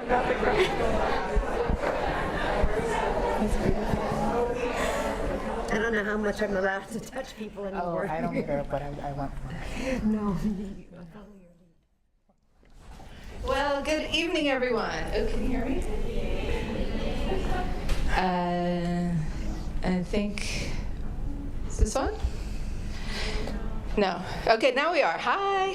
I don't know how much I'm allowed to touch people anymore. Oh, I don't care, but I want one. No. Well, good evening, everyone. Oh, can you hear me? I think, is this on? No. Okay, now we are. Hi.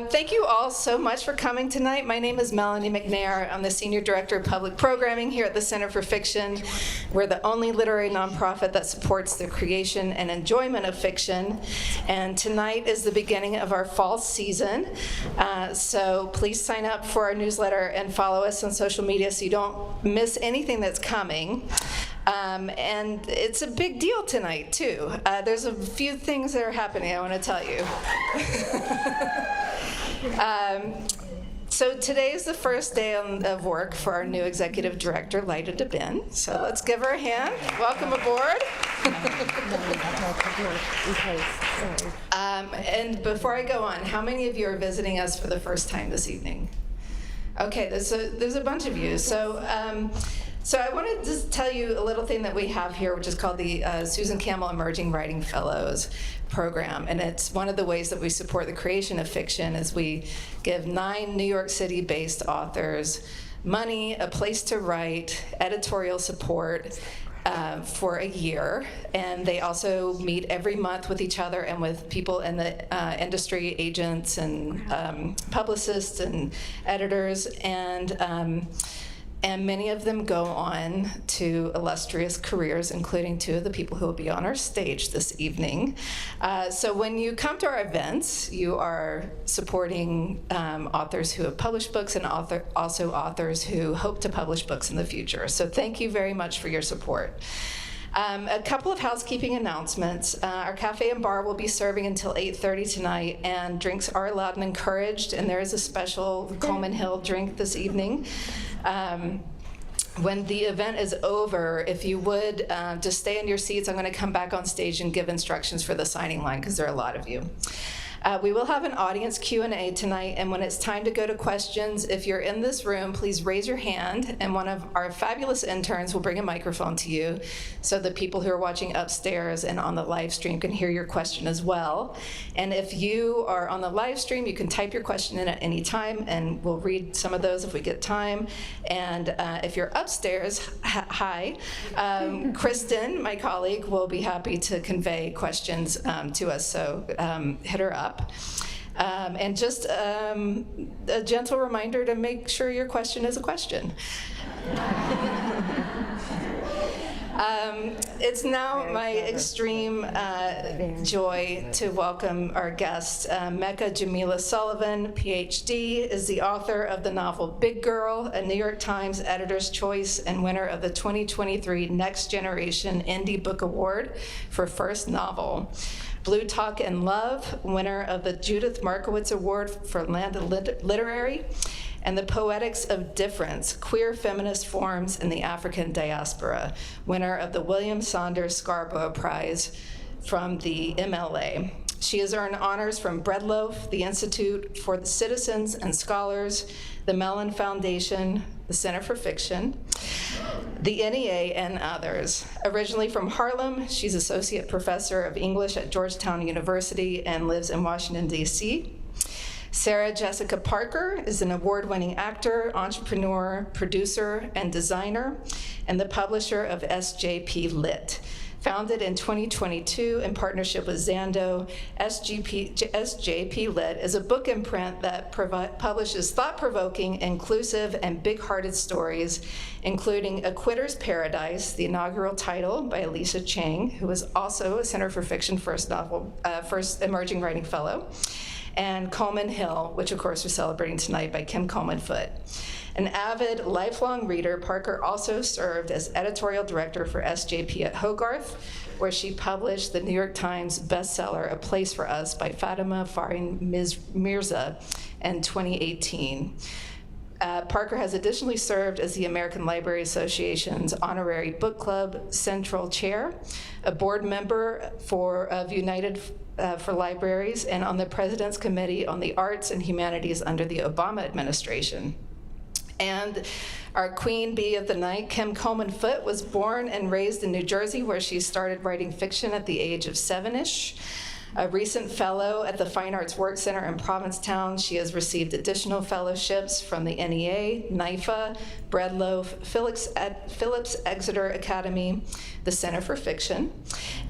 Thank you all so much for coming tonight. My name is Melanie McNair. I'm the Senior Director of Public Programming here at the Center for Fiction. We're the only literary nonprofit that supports the creation and enjoyment of fiction. And tonight is the beginning of our fall season. So please sign up for our newsletter and follow us on social media so you don't miss anything that's coming. And it's a big deal tonight, too. There's a few things that are happening I want to tell you. So today is the first day of work for our new executive director, Lyda DeBin. So let's give her a hand. Welcome aboard. And before I go on, how many of you are visiting us for the first time this evening? Okay, there's a bunch of you. So I want to just tell you a little thing that we have here, which is called the Susan Campbell Emerging Writing Fellows program. And it's one of the ways that we support the creation of fiction is we give 9 New York City-based authors money, a place to write, editorial support for a year. And they also meet every month with each other and with people in the industry, agents and publicists and editors. And many of them go on to illustrious careers, including 2 of the people who will be on our stage this evening. So when you come to our events, you are supporting authors who have published books and also authors who hope to publish books in the future. So thank you very much for your support. A couple of housekeeping announcements. Our cafe and bar will be serving until 8:30 tonight, and drinks are allowed and encouraged, and there is a special Coleman Hill drink this evening. When the event is over, if you would just stay in your seats, I'm going to come back on stage and give instructions for the signing line, because there are a lot of you. We will have an audience Q&A tonight, and when it's time to go to questions, if you're in this room, please raise your hand, and one of our fabulous interns will bring a microphone to you so the people who are watching upstairs and on the live stream can hear your question as well. And if you are on the live stream, you can type your question in at any time, and we'll read some of those if we get time. And if you're upstairs, hi, Kristen, my colleague, will be happy to convey questions to us, so hit her up. And just a gentle reminder to make sure your question is a question. It's now my extreme joy to welcome our guest, Mecca Jamilah Sullivan, PhD, is the author of the novel Big Girl, a New York Times Editor's Choice and winner of the 2023 Next Generation Indie Book Award for First Novel. Blue Talk and Love, winner of the Judith Markowitz Award for Land Literary, and The Poetics of Difference, Queer Feminist Forms in the African Diaspora, winner of the William Saunders Scarborough Prize from the MLA. She has earned honors from Breadloaf, the Institute for the Citizens and Scholars, the Mellon Foundation, the Center for Fiction, the NEA, and others. Originally from Harlem, she's Associate Professor of English at Georgetown University and lives in Washington, D.C. Sarah Jessica Parker is an award-winning actor, entrepreneur, producer, and designer, and the publisher of SJP Lit. Founded in 2022 in partnership with Zando, SJP Lit is a book imprint that publishes thought-provoking, inclusive, and big-hearted stories, including A Quitter's Paradise, the inaugural title by Elisa Chang, who is also a Center for Fiction First Emerging Writing Fellow, and Coleman Hill, which of course we're celebrating tonight, by Kim Coleman Foote. An avid, lifelong reader, Parker also served as editorial director for SJP at Hogarth, where she published the New York Times bestseller, A Place for Us by Fatima Farin Mirza in 2018. Parker has additionally served as the American Library Association's Honorary Book Club Central Chair, a board member of United for Libraries, and on the President's Committee on the Arts and Humanities under the Obama administration. And our queen bee of the night, Kim Coleman Foote, was born and raised in New Jersey, where she started writing fiction at the age of 7-ish. A recent fellow at the Fine Arts Work Center in Provincetown, she has received additional fellowships from the NEA, NIFA, Breadloaf, Phillips Exeter Academy, the Center for Fiction,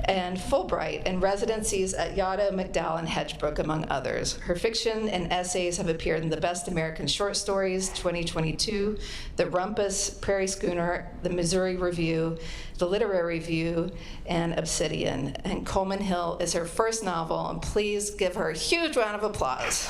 and Fulbright, and residencies at Yaddo, MacDowell, and Hedgebrook, among others. Her fiction and essays have appeared in the Best American Short Stories 2022, the Rumpus, Prairie Schooner, the Missouri Review, the Literary Review, and Obsidian. And Coleman Hill is her first novel, and please give her a huge round of applause.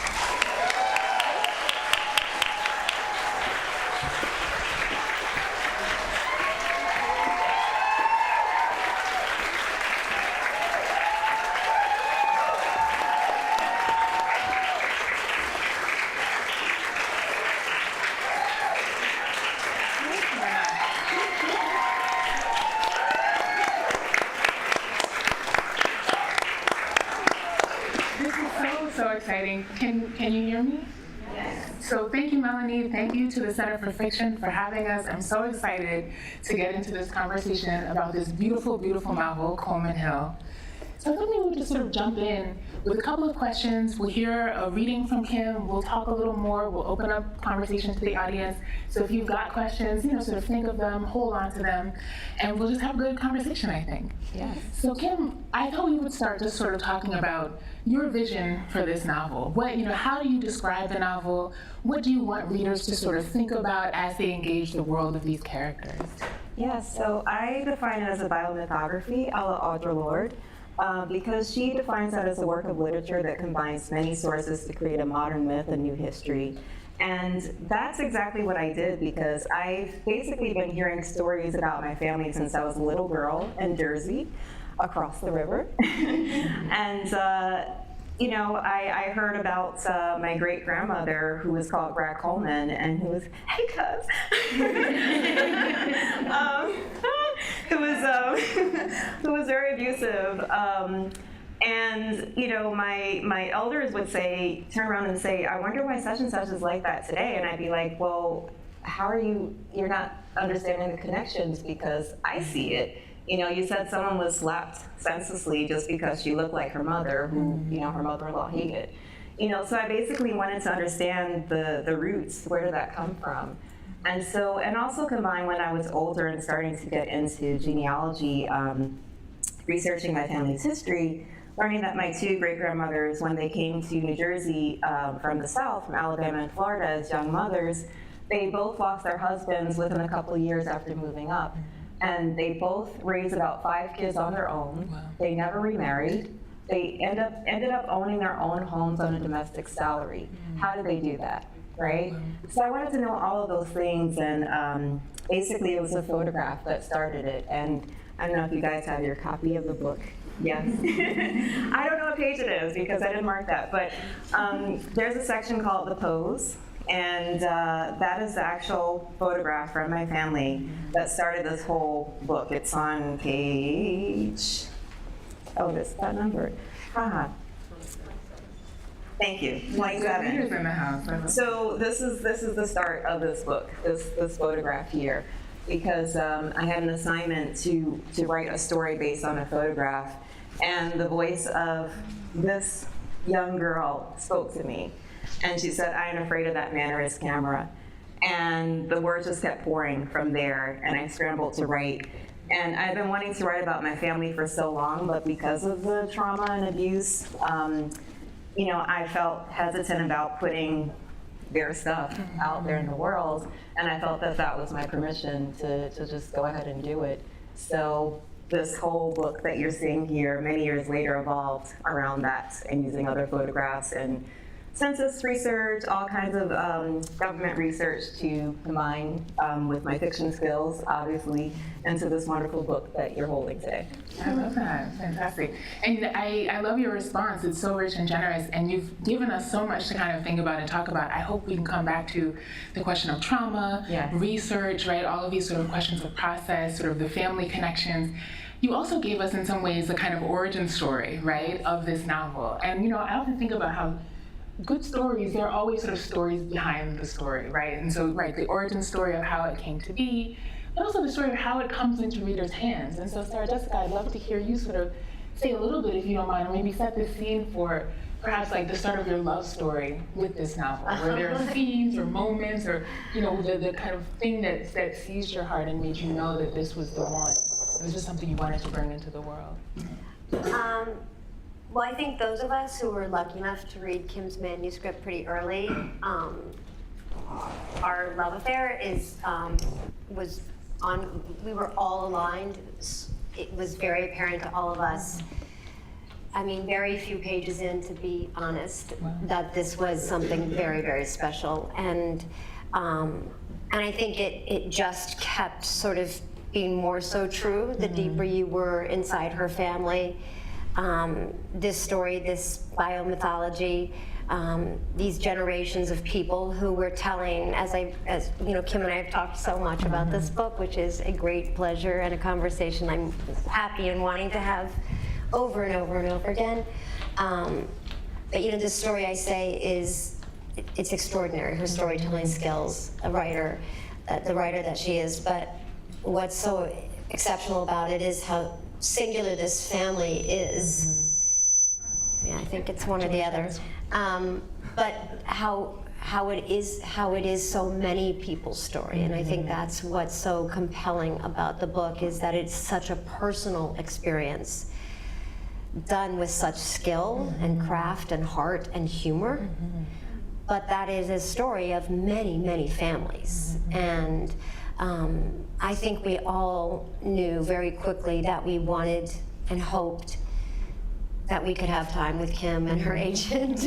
So exciting. Can you hear me? Yes. So thank you, Melanie. Thank you to the Center for Fiction for having us. I'm so excited to get into this conversation about this beautiful, beautiful novel, Coleman Hill. So I thought maybe we would just sort of jump in with a couple of questions. We'll hear a reading from Kim. We'll talk a little more. We'll open up conversation to the audience. So if you've got questions, sort of think of them, hold on to them, and we'll just have a good conversation, I think. Yes. So Kim, I thought we would start just sort of talking about your vision for this novel. How do you describe the novel? What do you want readers to sort of think about as they engage the world of these characters? Yes, so I define it as a biomythography a la Audre Lorde, because she defines that as a work of literature that combines many sources to create a modern myth and new history. And that's exactly what I did, because I've basically been hearing stories about my family since I was a little girl in Jersey, across the river. And I heard about my great grandmother, who was called Greg Coleman, and who was, hey cuz, who was very abusive. And my elders would turn around and say, I wonder why such and such is like that today. And I'd be like, well, how are you're not understanding the connections, because I see it. You said someone was slapped senselessly just because she looked like her mother, who, her mother-in-law hated. So I basically wanted to understand the roots, where did that come from? And also combine when I was older and starting to get into genealogy, researching my family's history, learning that my two great-grandmothers, when they came to New Jersey from the South, from Alabama and Florida as young mothers, they both lost their husbands within a couple of years after moving up. And they both raised about 5 kids on their own. Wow. They never remarried. They ended up owning their own homes on a domestic salary. How did they do that, right? So I wanted to know all of those things, and basically it was a photograph that started it. And I don't know if you guys have your copy of the book. Yes. I don't know what page it is, because I didn't mark that, but there's a section called The Pose. And that is the actual photograph from my family that started this whole book. It's on page, that number. Haha. Thank you. 27. In the house. So this is the start of this book, this photograph here, because I had an assignment to write a story based on a photograph, and the voice of this young girl spoke to me. And she said, I am afraid of that mannerist camera. And the words just kept pouring from there, and I scrambled to write. And I've been wanting to write about my family for so long, but because of the trauma and abuse, I felt hesitant about putting their stuff out there in the world. And I felt that was my permission to just go ahead and do it. So this whole book that you're seeing here, many years later, evolved around that, and using other photographs and census research, all kinds of government research to combine with my fiction skills, obviously, into this wonderful book that you're holding today. I love that. Fantastic. And I love your response. It's so rich and generous, and you've given us so much to kind of think about and talk about. I hope we can come back to the question of trauma, research, right? All of these sort of questions of process, sort of the family connections. You also gave us, in some ways, a kind of origin story, right, of this novel. And, I often think about how good stories, there are always sort of stories behind the story, right? And so, right, the origin story of how it came to be, but also the story of how it comes into readers' hands. And so, Sarah Jessica, I'd love to hear you sort of say a little bit, if you don't mind, or maybe set the scene for perhaps like the start of your love story with this novel, where there are scenes or moments or, you know, the kind of thing that seized your heart and made you know that this was the one. It was just something you wanted to bring into the world. Well, I think those of us who were lucky enough to read Kim's manuscript pretty early, our love affair was on. We were all aligned. It was very apparent to all of us. I mean, very few pages in, to be honest, that this was something very, very special, and I think it just kept sort of being more so true the deeper you were inside her family. This story, this biomythology, these generations of people who were telling, as you know, Kim and I have talked so much about this book, which is a great pleasure and a conversation I'm happy and wanting to have over and over and over again. But you know, this story, I say, it's extraordinary, her storytelling skills, the writer that she is. But what's so exceptional about it is how singular this family is. Yeah, I think it's one or the other. But how it is so many people's story, and I think that's what's so compelling about the book, is that it's such a personal experience, done with such skill and craft and heart and humor. But that is a story of many, many families. And I think we all knew very quickly that we wanted and hoped that we could have time with Kim and her agent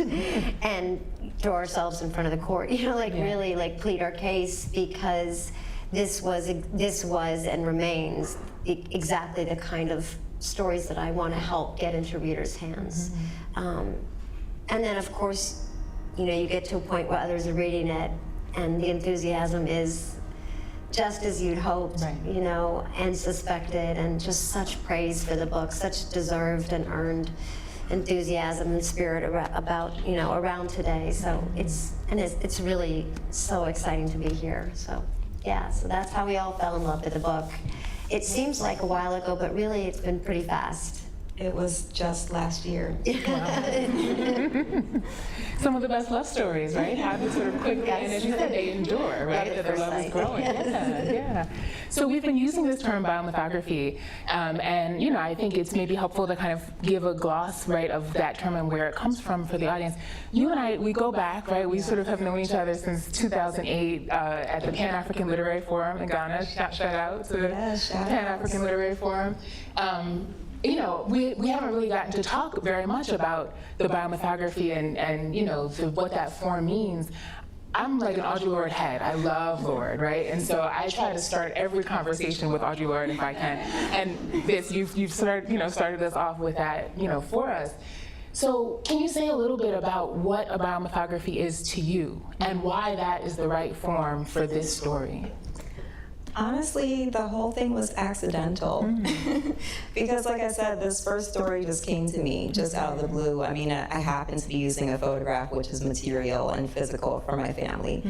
and throw ourselves in front of the court, you know, like really like plead our case, because this was and remains exactly the kind of stories that I want to help get into readers' hands. And then, of course, you know, you get to a point where others are reading it, and the enthusiasm is just as you'd hoped, you know, and suspected, and just such praise for the book, such deserved and earned enthusiasm and spirit about, you know, around today. So it's really so exciting to be here. So yeah, so that's how we all fell in love with the book. It seems like a while ago, but really it's been pretty fast. It was just last year. Some of the best love stories, right? Happen sort of quickly, and as you said, they endure, right? That the love is growing. Yeah. So we've been using this term biomythography, and you know, I think it's maybe helpful to kind of give a gloss, right, of that term and where it comes from for the audience. You and I, we go back, right? We sort of have known each other since 2008 at the Pan-African Literary Forum in Ghana. Shout out to the Pan-African Literary Forum. You know, we haven't really gotten to talk very much about the biomythography and you know, what that form means. I'm like an Audre Lorde head. I love Lorde, right? And so I try to start every conversation with Audre Lorde if I can. And this, you've started us off with that, you know, for us. So can you say a little bit about what a biomythography is to you and why that is the right form for this story? Honestly, the whole thing was accidental. Because like I said, this first story just came to me just out of the blue. I mean, I happened to be using a photograph, which is material and physical for my family.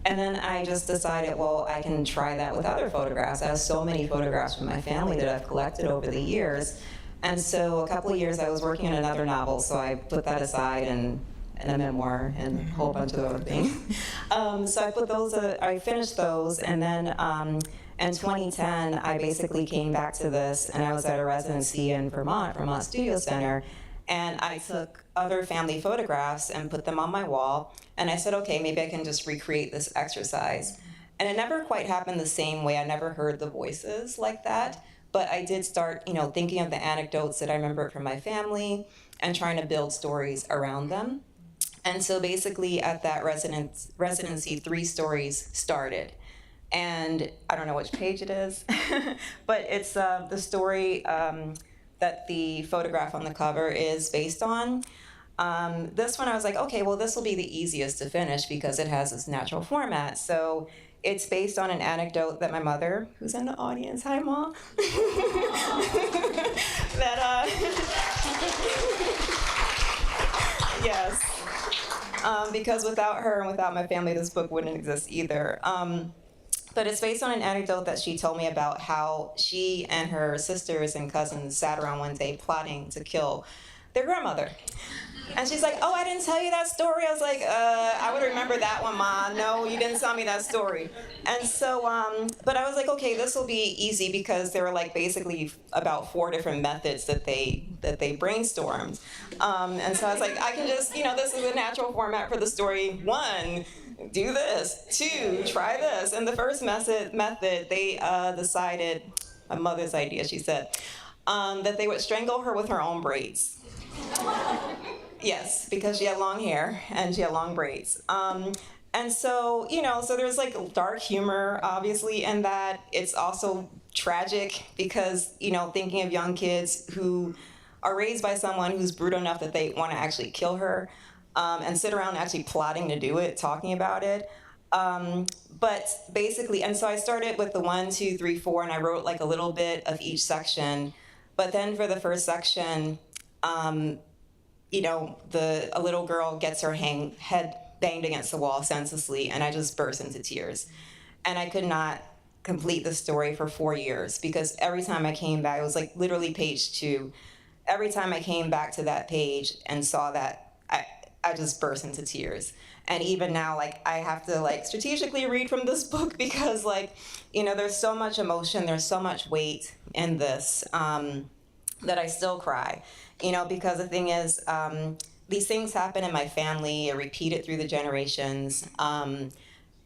And then I just decided, well, I can try that with other photographs. I have so many photographs from my family that I've collected over the years. And so a couple of years I was working on another novel, so I put that aside and a memoir and a whole bunch of other things. So I put those, I finished those, and then in 2010, I basically came back to this, and I was at a residency in Vermont Studio Center, and I took other family photographs and put them on my wall, and I said, okay, maybe I can just recreate this exercise. And it never quite happened the same way. I never heard the voices like that, but I did start, you know, thinking of the anecdotes that I remembered from my family and trying to build stories around them. And so basically at that residency, 3 stories started. And I don't know which page it is, but it's the story that the photograph on the cover is based on. This one I was like, okay, well, this will be the easiest to finish because it has this natural format. So it's based on an anecdote that my mother, who's in the audience, hi, Mom, yes. because without her and without my family, this book wouldn't exist either. But it's based on an anecdote that she told me about how she and her sisters and cousins sat around one day plotting to kill their grandmother. And she's like, oh, I didn't tell you that story. I was like, I would remember that one, Ma. No, you didn't tell me that story. And so, but I was like, okay, this will be easy because there were like basically about 4 different methods that they brainstormed. And so I was like, I can just, this is a natural format for the story. 1, do this. 2, try this. And the first method, they decided, my mother's idea, she said, that they would strangle her with her own braids. Yes, because she had long hair and she had long braids. And so, so there's like dark humor, obviously, in that. It's also tragic because, thinking of young kids who are raised by someone who's brutal enough that they want to actually kill her, and sit around actually plotting to do it, talking about it. But basically, and so I started with the 1, 2, 3, 4, and I wrote like a little bit of each section. But then for the first section, a little girl gets her head banged against the wall senselessly, and I just burst into tears. And I could not complete the story for 4 years because every time I came back, it was like literally page 2. Every time I came back to that page and saw that, I just burst into tears. And even now, like, I have to like strategically read from this book because there's so much emotion, there's so much weight in this, that I still cry. Because the thing is, these things happen in my family, are repeated through the generations. And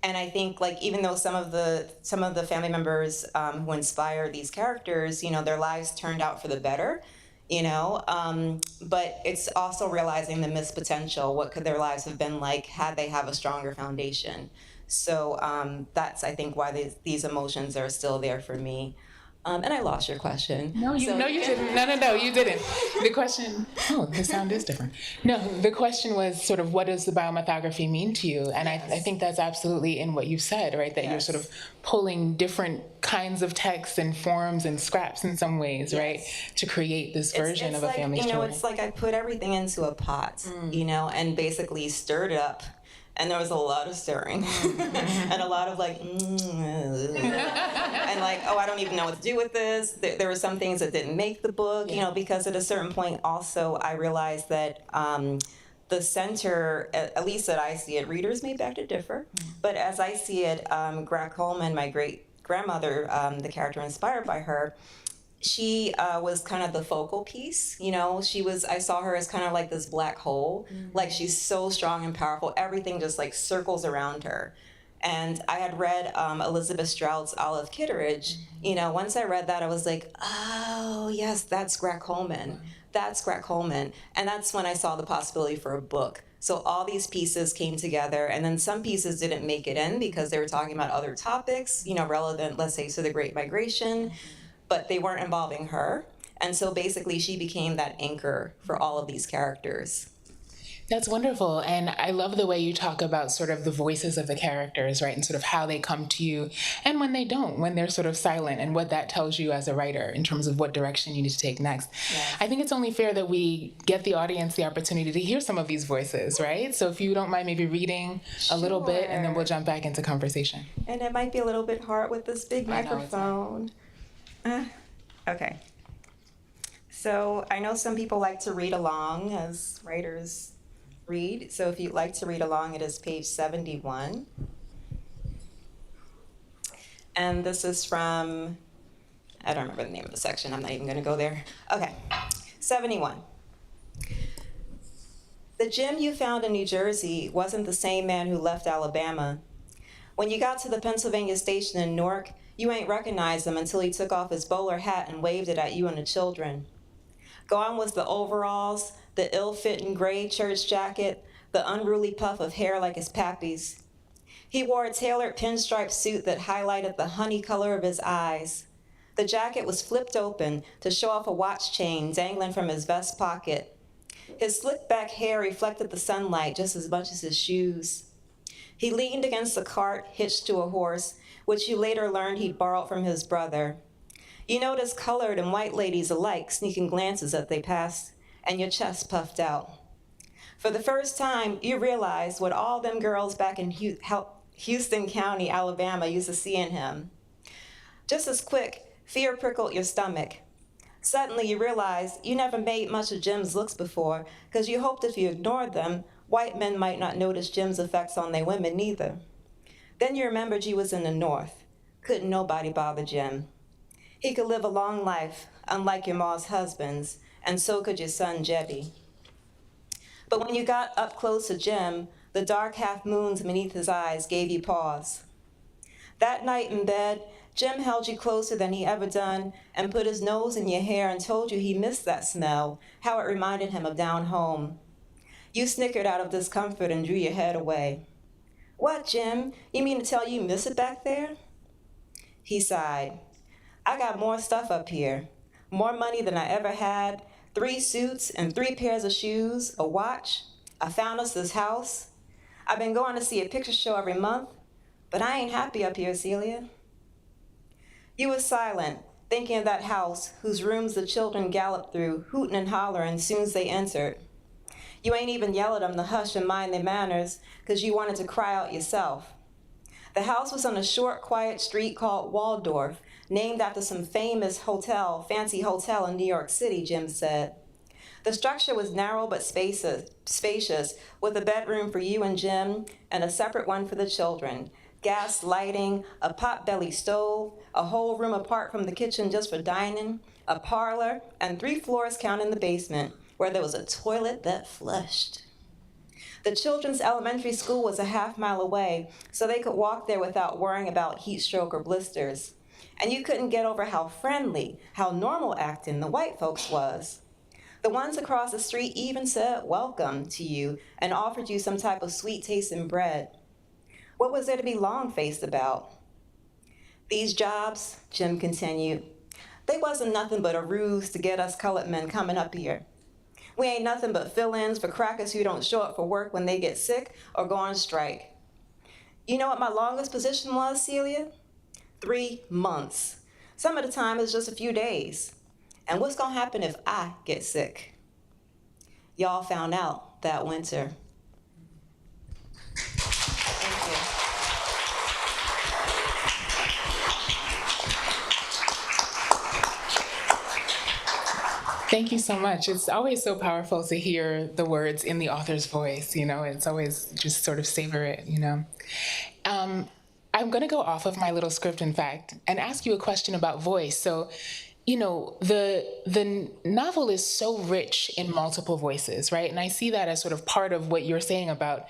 I think, like, even though some of the family members who inspire these characters, their lives turned out for the better, but it's also realizing the missed potential. What could their lives have been like had they have a stronger foundation? So that's, I think, why these emotions are still there for me. And I lost your question. No, you didn't. No, you didn't. The question, the sound is different. No, the question was sort of, what does the biomythography mean to you? And yes. I think that's absolutely in what you said, right? That yes. You're sort of pulling different kinds of texts and forms and scraps in some ways, yes. Right? To create this version of a family story. It's like I put everything into a pot, and basically stirred it up. And there was a lot of stirring and a lot of like, and like, oh, I don't even know what to do with this. There were some things that didn't make the book, because at a certain point also I realized that the center, at least that I see it, readers may beg to differ, but as I see it, Coleman, my great grandmother, the character inspired by her, she was kind of the focal piece, I saw her as kind of like this black hole, like she's so strong and powerful, everything just like circles around her. And I had read Elizabeth Strout's Olive Kitteridge, once I read that, I was like, oh, yes, that's Coleman. That's Coleman. And that's when I saw the possibility for a book. So all these pieces came together, and then some pieces didn't make it in because they were talking about other topics, relevant, let's say, to the Great Migration, but they weren't involving her. And so basically she became that anchor for all of these characters. That's wonderful. And I love the way you talk about sort of the voices of the characters, right? And sort of how they come to you and when they don't, when they're sort of silent, and what that tells you as a writer in terms of what direction you need to take next. Yes. I think it's only fair that we get the audience the opportunity to hear some of these voices, right? So if you don't mind maybe reading a little bit, and then we'll jump back into conversation. And it might be a little bit hard with this big microphone. Okay. So I know some people like to read along as writers read. So if you'd like to read along, it is page 71. And this is from, I don't remember the name of the section. I'm not even going to go there. Okay. 71. The Jim you found in New Jersey wasn't the same man who left Alabama. When you got to the Pennsylvania station in Newark, you ain't recognized him until he took off his bowler hat and waved it at you and the children. Gone was the overalls, the ill-fitting gray church jacket, the unruly puff of hair like his pappy's. He wore a tailored pinstripe suit that highlighted the honey color of his eyes. The jacket was flipped open to show off a watch chain dangling from his vest pocket. His slick-back hair reflected the sunlight just as much as his shoes. He leaned against a cart hitched to a horse, which you later learned he'd borrowed from his brother. You noticed colored and white ladies alike sneaking glances as they passed, and your chest puffed out. For the first time, you realized what all them girls back in Houston County, Alabama used to see in him. Just as quick, fear prickled your stomach. Suddenly, you realized you never made much of Jim's looks before, because you hoped if you ignored them, white men might not notice Jim's effects on their women neither. Then you remembered you was in the North. Couldn't nobody bother Jim. He could live a long life, unlike your ma's husbands, and so could your son, Jebby. But when you got up close to Jim, the dark half-moons beneath his eyes gave you pause. That night in bed, Jim held you closer than he ever done and put his nose in your hair and told you he missed that smell, how it reminded him of down home. You snickered out of discomfort and drew your head away. What, Jim? You mean to tell you miss it back there? He sighed. I got more stuff up here. More money than I ever had, 3 suits and 3 pairs of shoes, a watch. I found us this house. I've been going to see a picture show every month, but I ain't happy up here, Celia. You were silent, thinking of that house whose rooms the children galloped through, hooting and hollering soon as they entered. You ain't even yell at them to hush and mind their manners, 'cause you wanted to cry out yourself. The house was on a short, quiet street called Waldorf, named after some famous fancy hotel in New York City, Jim said. The structure was narrow but spacious, with a bedroom for you and Jim, and a separate one for the children. Gas lighting, a pot-belly stove, a whole room apart from the kitchen just for dining, a parlor, and 3 floors counting the basement, where there was a toilet that flushed. The children's elementary school was a half-mile away, so they could walk there without worrying about heat stroke or blisters. And you couldn't get over how friendly, how normal acting the white folks was. The ones across the street even said welcome to you and offered you some type of sweet-tasting bread. What was there to be long-faced about? These jobs, Jim continued, they wasn't nothing but a ruse to get us colored men coming up here. We ain't nothing but fill-ins for crackers who don't show up for work when they get sick or go on strike. You know what my longest position was, Celia? 3 months. Some of the time it's just a few days. And what's gonna happen if I get sick? Y'all found out that winter. Thank you. Thank you so much. It's always so powerful to hear the words in the author's voice, It's always just sort of savor it, I'm going to go off of my little script, in fact, and ask you a question about voice. So, the novel is so rich in multiple voices, right? And I see that as sort of part of what you're saying about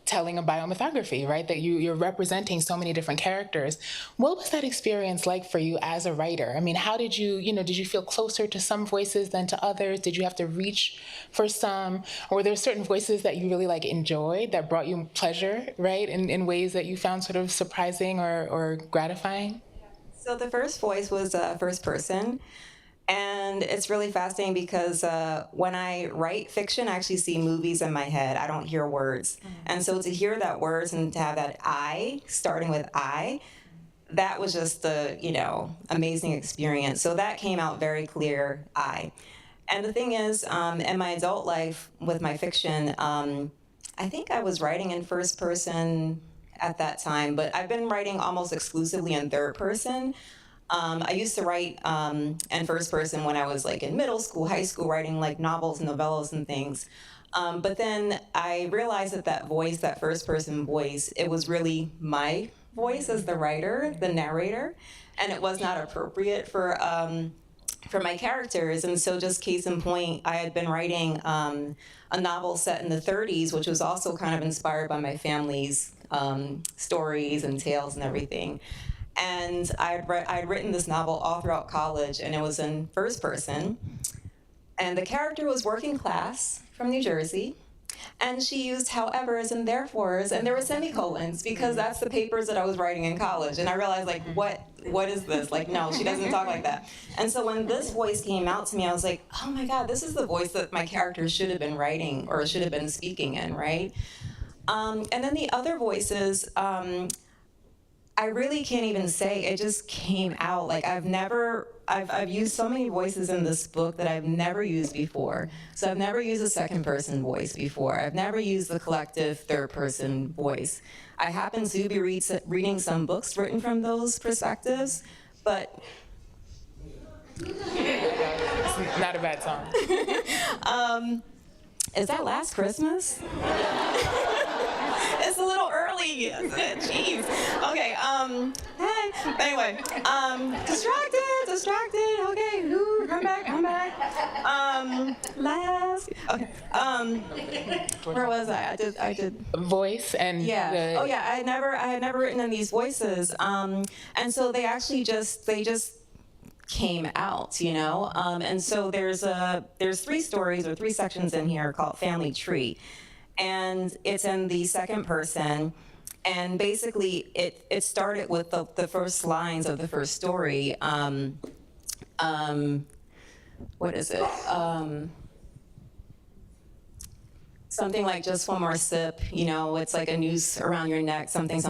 telling a biomythography, right? That you're representing so many different characters. What was that experience like for you as a writer? I mean, how did you feel closer to some voices than to others? Did you have to reach for some? Or were there certain voices that you really enjoyed that brought you pleasure, right? In ways that you found sort of surprising or gratifying? So the first voice was first person. And it's really fascinating because when I write fiction, I actually see movies in my head. I don't hear words. And so to hear that words and to have that I, starting with I, that was just a, amazing experience. So that came out very clear, I. And the thing is, in my adult life with my fiction, I think I was writing in first person at that time, but I've been writing almost exclusively in third person. I used to write in first person when I was in middle school, high school, writing novels and novellas and things. But then I realized that voice, that first person voice, it was really my voice as the writer, the narrator, and it was not appropriate for my characters. And so just case in point, I had been writing a novel set in the 30s, which was also kind of inspired by my family's stories and tales and everything. And I'd written this novel all throughout college, and it was in first person. And the character was working class from New Jersey, and she used howevers and therefores, and there were semicolons, because that's the papers that I was writing in college. And I realized, what is this? No, she doesn't talk like that. And so when this voice came out to me, I was like, oh my God, this is the voice that my character should have been writing or should have been speaking in, right? And then the other voices, I really can't even say, it just came out. Like I've used so many voices in this book that I've never used before. So I've never used a second person voice before. I've never used the collective third person voice. I happen to be reading some books written from those perspectives, but It's not a bad song. is that Last Christmas? It's a little early. Jeez. Okay. Hey. Anyway. Distracted. Okay. Ooh, come back. Last. Okay. Where was I? I did. Voice and Yeah. Oh yeah. I had never written in these voices. And so they just came out, you know. And so there's 3 stories or 3 sections in here called Family Tree. And it's in the second person, and basically it started with the first lines of the first story. What is it? Something like just one more sip, you know, it's like a noose around your neck, something.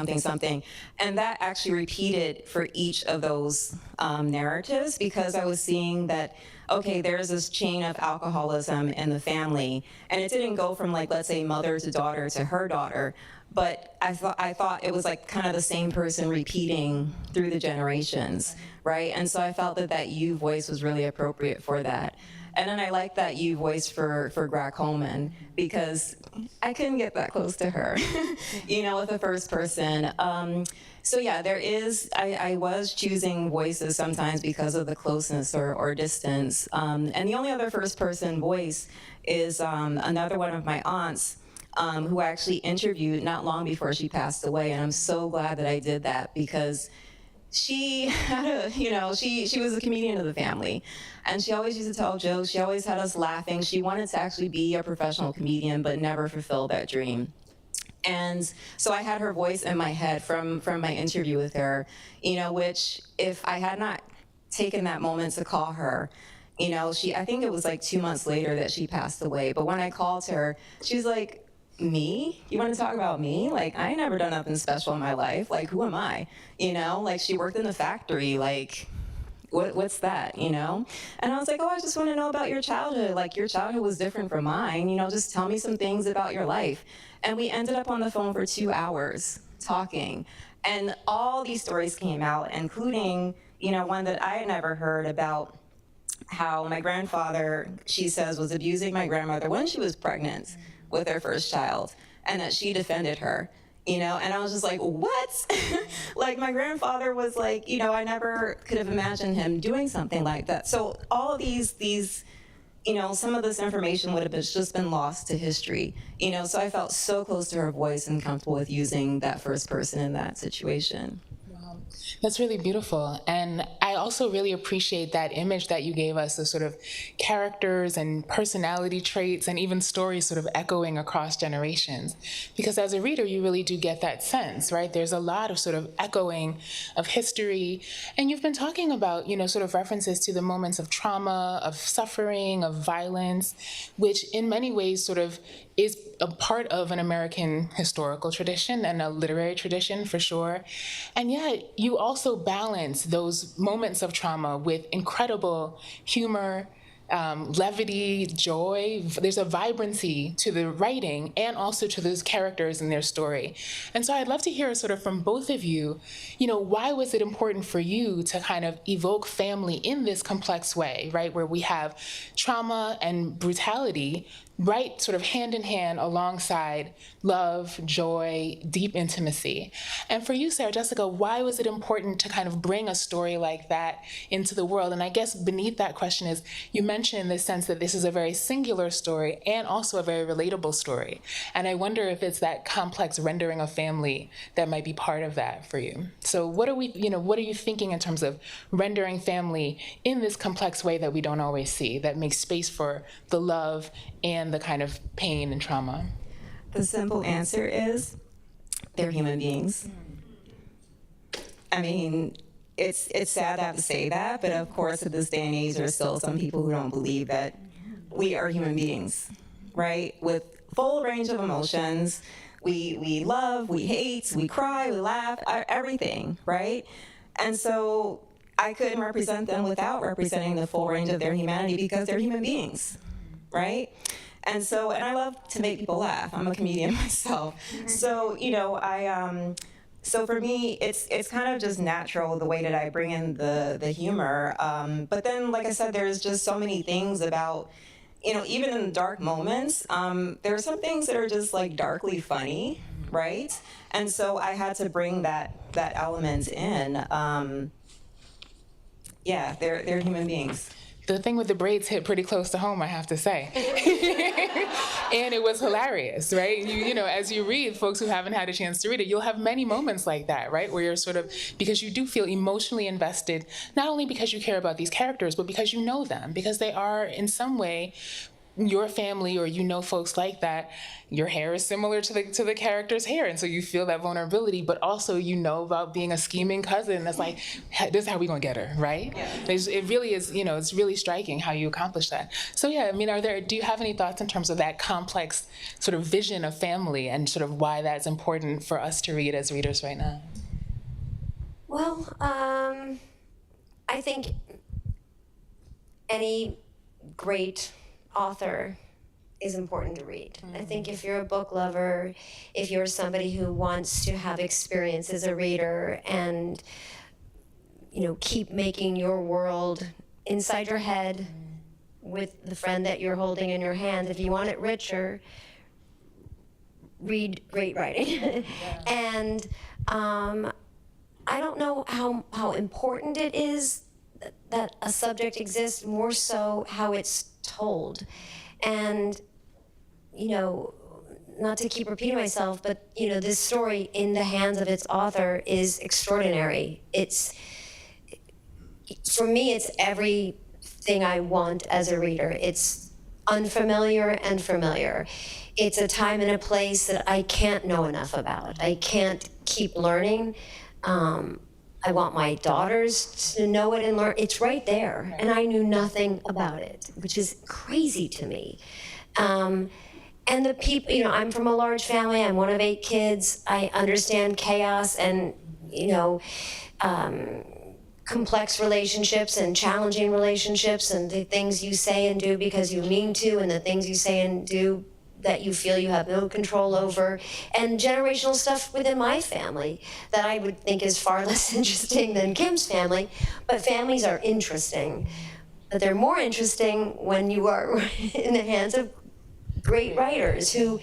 And that actually repeated for each of those narratives, because I was seeing that, okay, there's this chain of alcoholism in the family. And it didn't go from, like, let's say mother to daughter to her daughter, but I thought it was like kind of the same person repeating through the generations, right? And so I felt that you voice was really appropriate for that. And then I like that you voice for Coleman, because I couldn't get that close to her, you know, with the first person. So yeah, I was choosing voices sometimes because of the closeness or distance. And the only other first person voice is another one of my aunts, who I actually interviewed not long before she passed away. And I'm so glad that I did that, because she had she was a comedian of the family, and she always used to tell jokes. She always had us laughing. She wanted to actually be a professional comedian, but never fulfilled that dream. And so I had her voice in my head from my interview with her, you know, which if I had not taken that moment to call her, you know, I think it was like 2 months later that she passed away. But when I called her, she was like, me? You want to talk about me? Like, I ain't never done nothing special in my life. Like, who am I? You know, like, she worked in the factory. Like, what's that, you know? And I was like, oh, I just want to know about your childhood. Like, your childhood was different from mine. You know, just tell me some things about your life. And we ended up on the phone for 2 hours talking. And all these stories came out, including, you know, one that I had never heard about, how my grandfather, she says, was abusing my grandmother when she was pregnant with her first child, and that she defended her, you know. And I was just like, what? Like, my grandfather was like, you know, I never could have imagined him doing something like that. So all of these, you know, some of this information would have just been lost to history, you know. So I felt so close to her voice and comfortable with using that first person in that situation. That's really beautiful. And I also really appreciate that image that you gave us, the sort of characters and personality traits and even stories sort of echoing across generations. Because as a reader, you really do get that sense, right? There's a lot of sort of echoing of history. And you've been talking about, you know, sort of references to the moments of trauma, of suffering, of violence, which in many ways sort of is a part of an American historical tradition and a literary tradition, for sure. And yet you also balance those moments of trauma with incredible humor, levity, joy. There's a vibrancy to the writing and also to those characters and their story. And so I'd love to hear sort of from both of you, you know, why was it important for you to kind of evoke family in this complex way, right? Where we have trauma and brutality, right, sort of hand in hand alongside love, joy, deep intimacy. And for you, Sarah Jessica, why was it important to kind of bring a story like that into the world? And I guess beneath that question is, you mentioned the sense that this is a very singular story and also a very relatable story. And I wonder if it's that complex rendering of family that might be part of that for you. So what are you thinking in terms of rendering family in this complex way that we don't always see, that makes space for the love and the kind of pain and trauma? The simple answer is they're human beings. I mean, it's sad to have to say that, but of course, at this day and age, there's still some people who don't believe that we are human beings, right? With full range of emotions, We love, we hate, we cry, we laugh, everything, right? And so I couldn't represent them without representing the full range of their humanity because they're human beings, right? And so, and I love to make people laugh. I'm a comedian myself. So, so for me, it's kind of just natural the way that I bring in the humor. But then, like I said, there's just so many things about, even in the dark moments, there are some things that are just like darkly funny, right? And so I had to bring that element in. Yeah, they're human beings. The thing with the braids hit pretty close to home, I have to say. And it was hilarious, right? You know, as you read, folks who haven't had a chance to read it, you'll have many moments like that, right? Where you're sort of, because you do feel emotionally invested, not only because you care about these characters, but because you know them, because they are in some way your family, or folks like that. Your hair is similar to the character's hair, and so you feel that vulnerability, but also about being a scheming cousin that's like, this is how we gonna get her, right? Yeah. It really is, it's really striking how you accomplish that. So yeah, I mean, do you have any thoughts in terms of that complex sort of vision of family and sort of why that's important for us to read as readers right now? Well, I think any great author is important to read. I think if you're a book lover, if you're somebody who wants to have experience as a reader and keep making your world inside your head with the friend that you're holding in your hand, if you want it richer, read great writing. And I don't know how important it is that a subject exists, more so how it's told. And not to keep repeating myself, but this story in the hands of its author is extraordinary. For me, it's everything I want as a reader. It's unfamiliar and familiar. It's a time and a place that I can't know enough about. I can't keep learning. I want my daughters to know it and learn. It's right there, and I knew nothing about it, which is crazy to me. And the people, I'm from a large family. I'm one of 8 kids. I understand chaos and, complex relationships and challenging relationships and the things you say and do because you mean to, and the things you say and do that you feel you have no control over, and generational stuff within my family that I would think is far less interesting than Kim's family. But families are interesting. But they're more interesting when you are in the hands of great writers who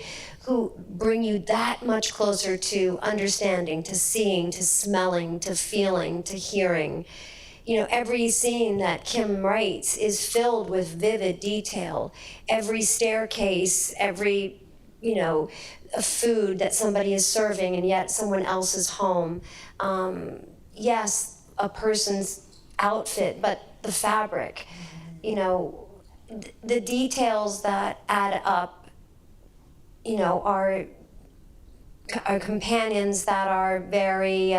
bring you that much closer to understanding, to seeing, to smelling, to feeling, to hearing. Every scene that Kim writes is filled with vivid detail. Every staircase, every, a food that somebody is serving and yet someone else's home. Yes, a person's outfit, but the fabric, the details that add up, are companions that are very,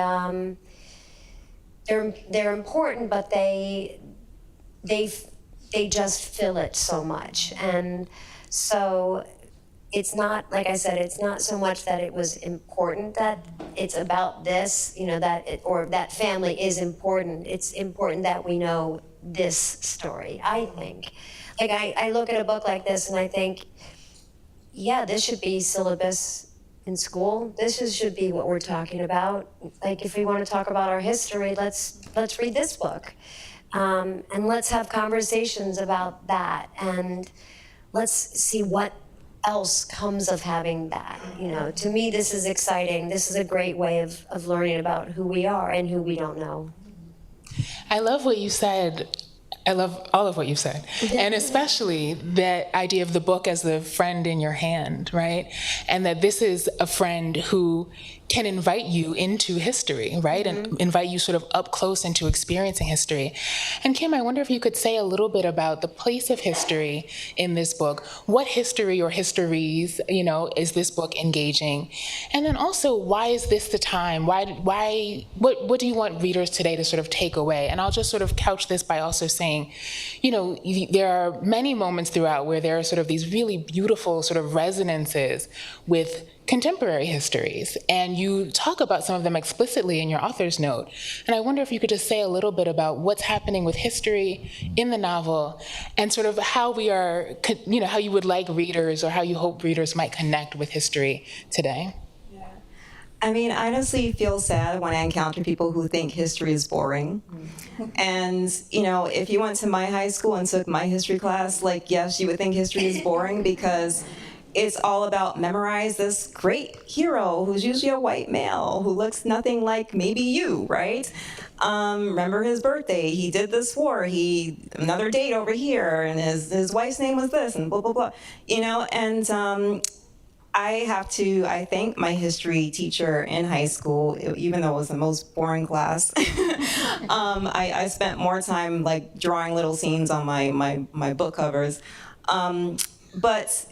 they're important, but they just fill it so much. And so it's not, like I said, it's not so much that it was important that it's about this, or that family is important. It's important that we know this story, I think. Like I look at a book like this and I think, yeah, this should be syllabus in school. This should be what we're talking about. Like if we want to talk about our history, let's read this book. And let's have conversations about that. And let's see what else comes of having that. To me, this is exciting. This is a great way of learning about who we are and who we don't know. I love what you said. I love all of what you said, and especially that idea of the book as the friend in your hand, right? And that this is a friend who can invite you into history, right? And invite you sort of up close into experiencing history. And Kim, I wonder if you could say a little bit about the place of history in this book. What history or histories, is this book engaging? And then also, why is this the time? What do you want readers today to sort of take away? And I'll just sort of couch this by also saying, there are many moments throughout where there are sort of these really beautiful sort of resonances with contemporary histories, and you talk about some of them explicitly in your author's note. And I wonder if you could just say a little bit about what's happening with history in the novel, and sort of how we are, how you would like readers, or how you hope readers might connect with history today. I mean, I honestly feel sad when I encounter people who think history is boring. And, if you went to my high school and took my history class, yes, you would think history is boring because it's all about memorize this great hero who's usually a white male who looks nothing like maybe you, right? Remember his birthday, he did this war, another date over here, and his wife's name was this, and blah, blah, blah. And I thank my history teacher in high school, even though it was the most boring class. I spent more time drawing little scenes on my book covers. But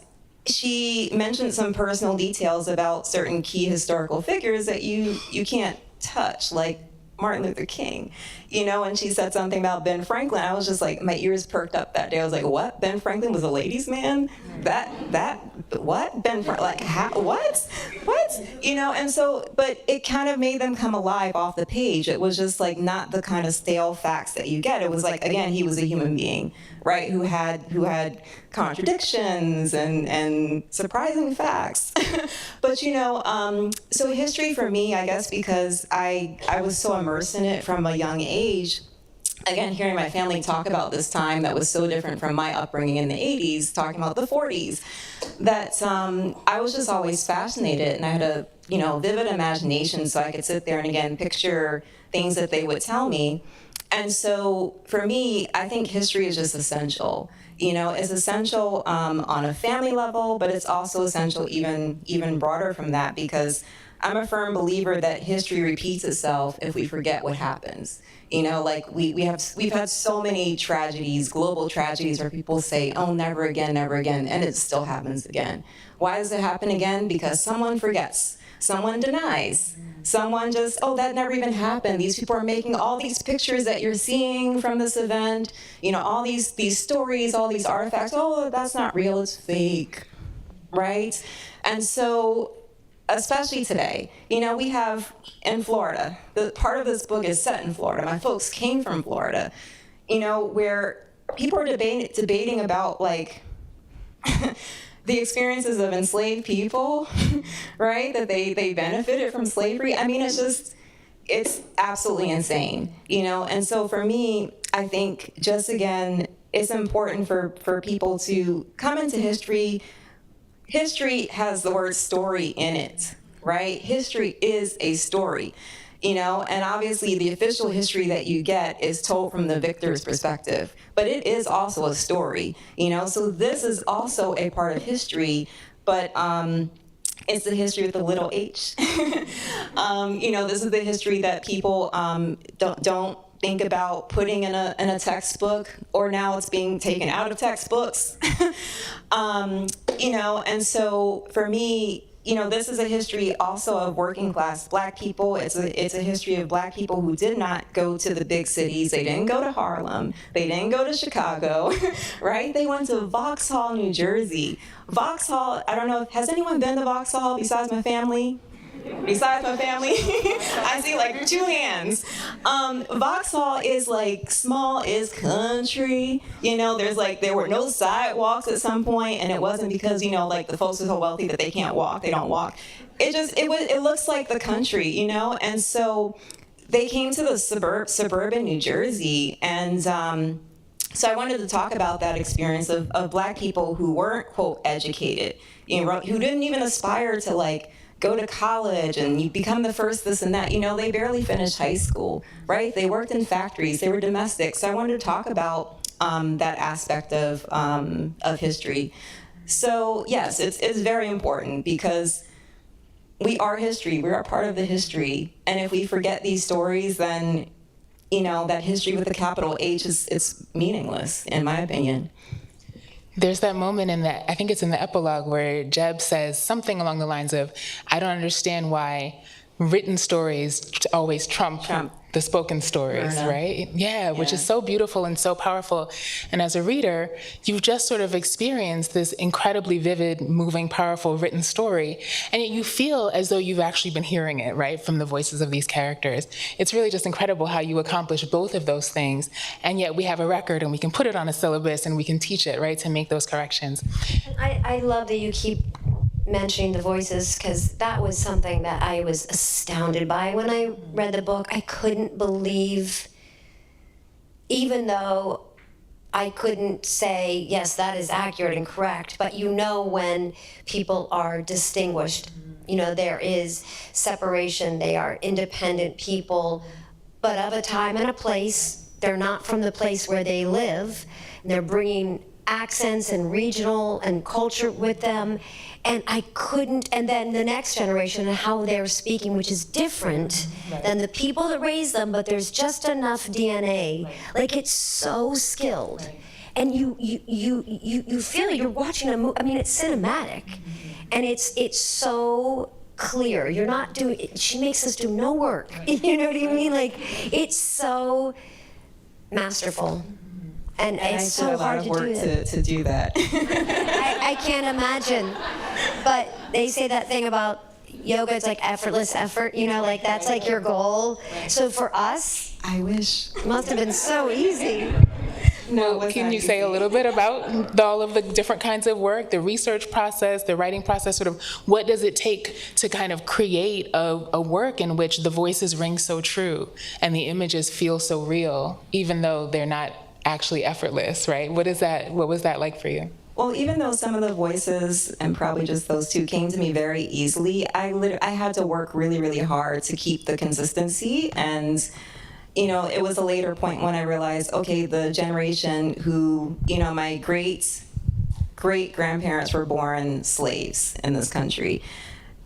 she mentioned some personal details about certain key historical figures that you can't touch, like Martin Luther King, and she said something about Ben Franklin. I was just my ears perked up that day. I was like, what? Ben Franklin was a ladies' man? What? Ben Franklin, what? And so, but it kind of made them come alive off the page. It was just not the kind of stale facts that you get. It was again, he was a human being, right? Who had contradictions and surprising facts. But so history for me, I guess, because I was so immersed in it from a young age. Again, hearing my family talk about this time that was so different from my upbringing in the 80s, talking about the 40s, that I was just always fascinated, and I had a vivid imagination, so I could sit there and again picture things that they would tell me. And so for me, I think history is just essential. It's essential on a family level, but it's also essential even broader from that, because I'm a firm believer that history repeats itself if we forget what happens. We've had so many tragedies, global tragedies, where people say, oh, never again, and it still happens again. Why does it happen again? Because someone forgets, someone denies, someone just, oh, that never even happened. These people are making all these pictures that you're seeing from this event, all these stories, all these artifacts, oh, that's not real, it's fake, right? And so, especially today, we have in Florida, the part of this book is set in Florida. My folks came from Florida, where people are debating about the experiences of enslaved people, right? That they benefited from slavery. I mean, it's absolutely insane, And so for me, I think just again, it's important for people to come into history. History has the word story in it, right? History is a story, and obviously the official history that you get is told from the victor's perspective, but it is also a story, so this is also a part of history, but it's the history with the little h. This is the history that people don't think about putting in a textbook, or now it's being taken out of textbooks. And so for me, this is a history also of working class Black people. It's a history of Black people who did not go to the big cities. They didn't go to Harlem. They didn't go to Chicago, right? They went to Vauxhall, New Jersey. Vauxhall, I don't know, has anyone been to Vauxhall besides my family? I see 2 hands. Vauxhall is small, is country. There were no sidewalks at some point, and it wasn't because the folks are so wealthy that they can't walk. They don't walk. It looks like the country, And so they came to the suburban New Jersey, and so I wanted to talk about that experience of Black people who weren't, quote, educated, who didn't even aspire to go to college and you become the first this and that. They barely finished high school, right? They worked in factories, they were domestic. So I wanted to talk about that aspect of history. So yes, it's very important because we are history, we are part of the history. And if we forget these stories, then, that history with a capital H it's meaningless, in my opinion. There's that moment I think it's in the epilogue, where Jeb says something along the lines of, I don't understand why written stories always trump the spoken stories, Myrna. right? Yeah, which is so beautiful and so powerful. And as a reader, you've just sort of experienced this incredibly vivid, moving, powerful written story, and yet you feel as though you've actually been hearing it, right, from the voices of these characters. It's really just incredible how you accomplish both of those things, and yet we have a record and we can put it on a syllabus and we can teach it, right, to make those corrections. I love that you keep mentioning the voices, because that was something that I was astounded by when I read the book. I couldn't believe, even though I couldn't say, yes, that is accurate and correct, but you know when people are distinguished. You know, there is separation, they are independent people, but of a time and a place. They're not from the place where they live. They're bringing accents and regional and culture with them. And I couldn't, and then the next generation and how they're speaking, which is different than the people that raised them, but there's just enough DNA. Like, it's so skilled. And you feel you're watching a movie. I mean, it's cinematic. And it's so clear. You're not doing, she makes us do no work. You know what I mean? Like, it's so masterful. And it's so hard to do it. To do that. I can't imagine. But they say that thing about yoga, it's like effortless effort, you know, like that's like your goal. So for us, I wish. it must have been so easy. No, it was Can not you say a easy. little bit about all of the different kinds of work, the research process, the writing process, sort of what does it take to kind of create a work in which the voices ring so true and the images feel so real, even though they're not actually effortless, right? What was that like for you? Well, even though some of the voices, and probably just those two, came to me very easily, I had to work really, really hard to keep the consistency. And, you know, it was a later point when I realized, okay, the generation who, you know, my great-grandparents were born slaves in this country.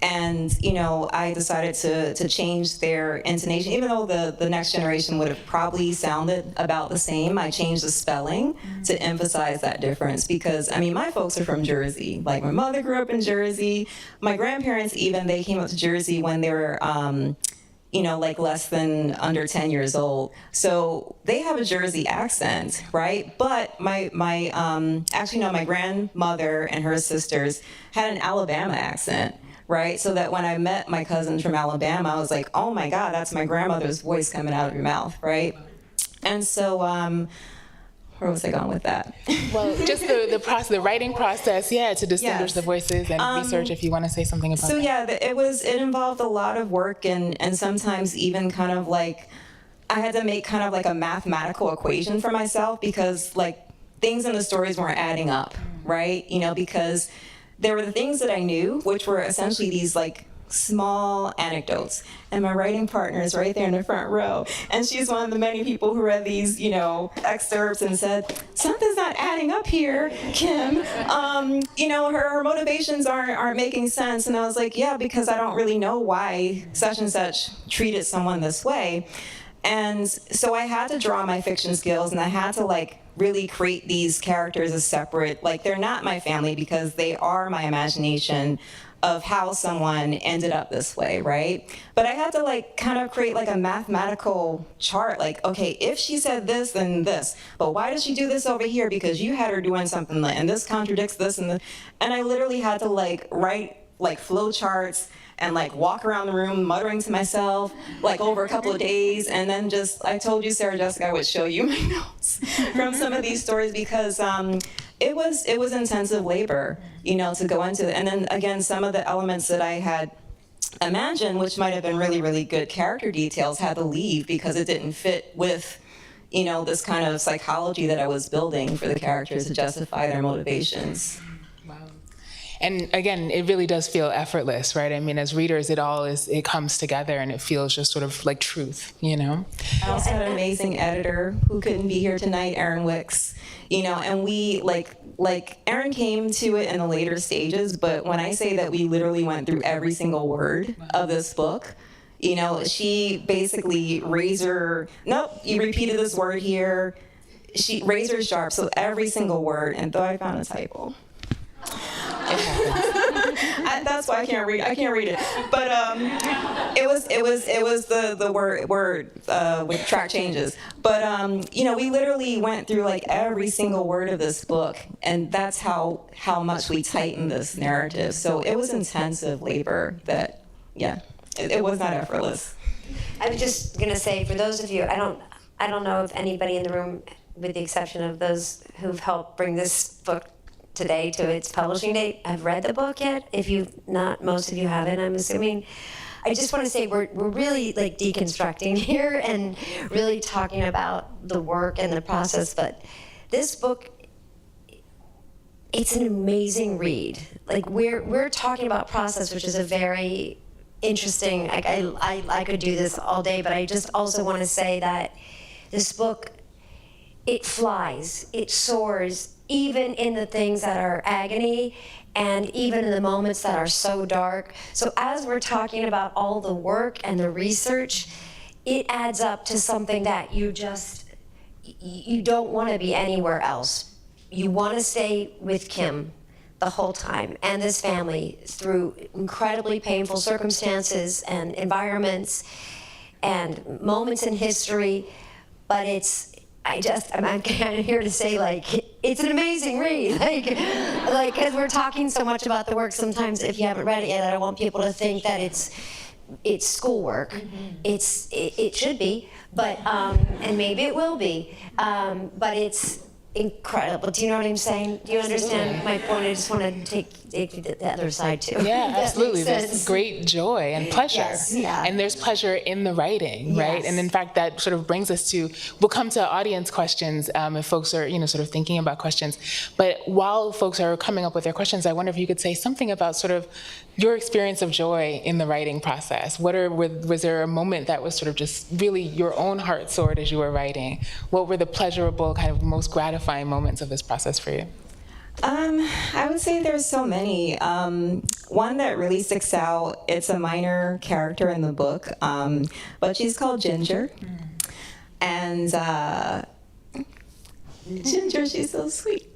And, you know, I decided to change their intonation. Even though the next generation would have probably sounded about the same, I changed the spelling to emphasize that difference. Because, I mean, my folks are from Jersey. Like, my mother grew up in Jersey. My grandparents even, they came up to Jersey when they were, you know, like less than under 10 years old. So they have a Jersey accent, right? But my grandmother and her sisters had an Alabama accent. Right? So that when I met my cousins from Alabama, I was like, oh my God, that's my grandmother's voice coming out of your mouth, right? And so, where was I going with that? Well, just the process, the writing process, yeah, to distinguish Yes. the voices and research, if you want to say something about So that. yeah, it involved a lot of work and sometimes even kind of like, I had to make kind of like a mathematical equation for myself because like things in the stories weren't adding up, right? You know, because there were the things that I knew, which were essentially these like small anecdotes. And my writing partner is right there in the front row. And she's one of the many people who read these, you know, excerpts and said, something's not adding up here, Kim. You know, her motivations aren't making sense. And I was like, yeah, because I don't really know why such and such treated someone this way. And so I had to draw my fiction skills and I had to like really create these characters as separate, like they're not my family because they are my imagination of how someone ended up this way, right? But I had to like kind of create like a mathematical chart, like, okay, if she said this, then this, but why did she do this over here? Because you had her doing something, and this contradicts this, and I literally had to like write like flow charts and like walk around the room muttering to myself like over a couple of days. And then just, I told you, Sarah Jessica, I would show you my notes from some of these stories because it was intensive labor, you know, to go into it. And then again, some of the elements that I had imagined, which might have been really, really good character details, had to leave because it didn't fit with, you know, this kind of psychology that I was building for the characters to justify their motivations. And again, it really does feel effortless, right? I mean, as readers, it comes together and it feels just sort of like truth, you know? I also had an amazing editor who couldn't be here tonight, Erin Wicks, you know, and we like Erin came to it in the later stages, but when I say that we literally went through every single word of this book, you know, she basically you repeated this word here, she razor sharp, so every single word, and though I found a typo. That's why I can't read it. But it was the word with track changes. But we literally went through like every single word of this book, and that's how much we tightened this narrative. So it was intensive labor. It was not effortless. I was just gonna say, for those of you, I don't know if anybody in the room, with the exception of those who've helped bring this book today to its publishing date, have read the book yet. If you've not, most of you haven't, I'm assuming. I just want to say we're really like deconstructing here and really talking about the work and the process. But this book, it's an amazing read. Like we're talking about process, which is a very interesting. I could do this all day, but I just also want to say that this book, it flies, it soars, even in the things that are agony, and even in the moments that are so dark. So as we're talking about all the work and the research, it adds up to something that you don't want to be anywhere else. You want to stay with Kim the whole time and this family through incredibly painful circumstances and environments and moments in history. But I'm kind of here to say, like, it's an amazing read. Like, because we're talking so much about the work. Sometimes, if you haven't read it yet, I don't want people to think that it's schoolwork. Mm-hmm. It should be, but and maybe it will be. But it's incredible. Do you know what I'm saying? Do you understand my point? I just want to take the other side too. Yeah, absolutely. There's great joy and pleasure. Yes, yeah. And there's pleasure in the writing, right? Yes. And in fact, that sort of brings us to, we'll come to audience questions if folks are, sort of thinking about questions. But while folks are coming up with their questions, I wonder if you could say something about sort of your experience of joy in the writing process. Was there a moment that was sort of just really your own heart soared as you were writing? What were the pleasurable, kind of most gratifying moments of this process for you? I would say there's so many. One that really sticks out, it's a minor character in the book, but she's called Ginger. And Ginger, she's so sweet.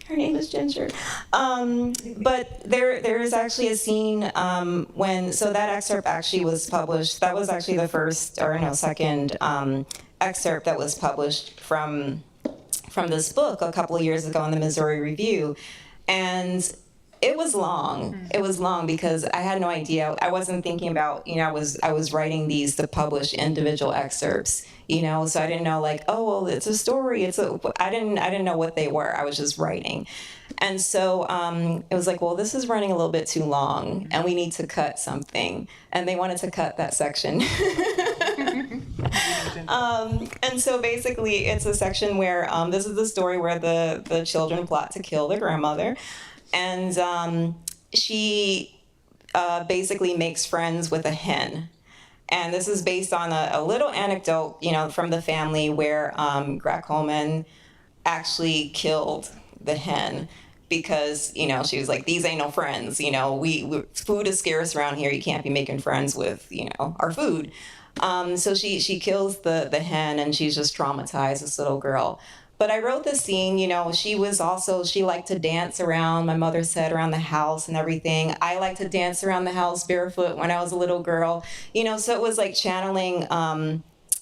Her name is Ginger. But there is actually a scene so that excerpt actually was published. That was actually the second excerpt that was published from this book a couple of years ago in the Missouri Review. And it was long. It was long because I had no idea. I wasn't thinking about, I was writing these to publish individual excerpts, so I didn't know it's a story. I didn't know what they were. I was just writing. And so it was like, well, this is running a little bit too long and we need to cut something. And they wanted to cut that section. And so basically it's a section where this is the story where the children plot to kill their grandmother. And she basically makes friends with a hen. And this is based on a little anecdote, from the family where Coleman actually killed the hen because, she was like, these ain't no friends. Food is scarce around here. You can't be making friends with, our food. So she kills the hen and she's just traumatized, this little girl. But I wrote this scene, she liked to dance around, my mother said, around the house and everything. I liked to dance around the house barefoot when I was a little girl, so it was like channeling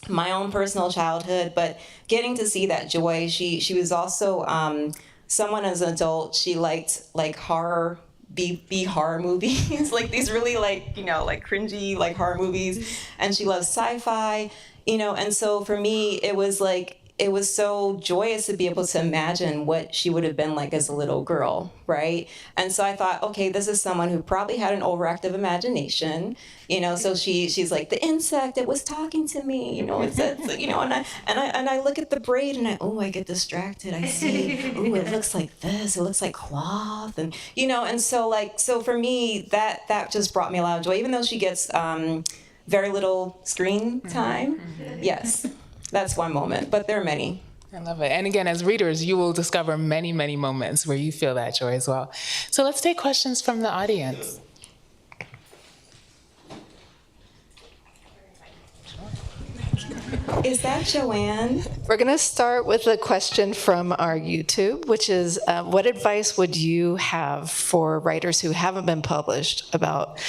my own personal childhood, but getting to see that joy. She was also someone as an adult, she liked horror, B horror movies, like these really cringy horror movies. And she loves sci-fi, and so for me, it was so joyous to be able to imagine what she would have been like as a little girl, right? And so I thought, okay, this is someone who probably had an overactive imagination, so she's like, the insect, it was talking to me, and I look at the braid and I get distracted. I see, it looks like this, it looks like cloth, and and so for me, that just brought me a lot of joy, even though she gets very little screen time. Yes. That's one moment, but there are many. I love it. And again, as readers, you will discover many, many moments where you feel that joy as well. So let's take questions from the audience. Is that Joanne? We're going to start with a question from our YouTube, which is, what advice would you have for writers who haven't been published about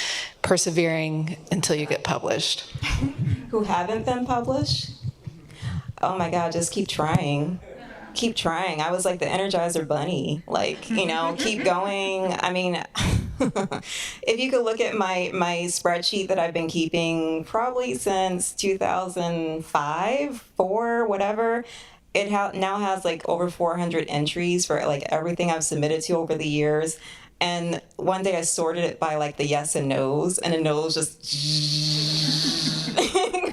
persevering until you get published? Who haven't been published? Oh my God, just keep trying. Keep trying. I was like the Energizer Bunny, like, keep going. I mean, if you could look at my spreadsheet that I've been keeping probably since 2005, 4, whatever, it now has like over 400 entries for like everything I've submitted to over the years. And one day I sorted it by like the yes and no's, and the no's just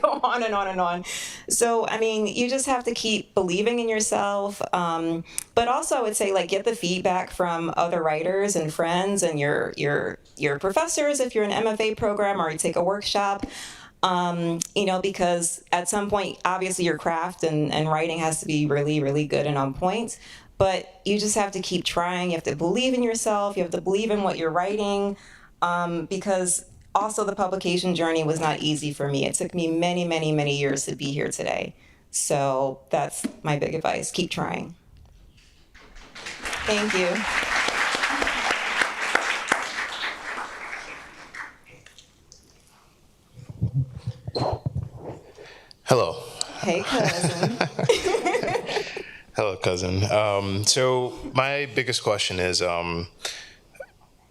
go on and on and on. So, I mean, you just have to keep believing in yourself. But also I would say like get the feedback from other writers and friends and your professors if you're in an MFA program or you take a workshop. Because at some point, obviously your craft and writing has to be really, really good and on point. But you just have to keep trying. You have to believe in yourself. You have to believe in what you're writing. Because also the publication journey was not easy for me. It took me many, many, many years to be here today. So that's my big advice. Keep trying. Thank you. Hello. Hey, cousin. Hello, cousin. So my biggest question is,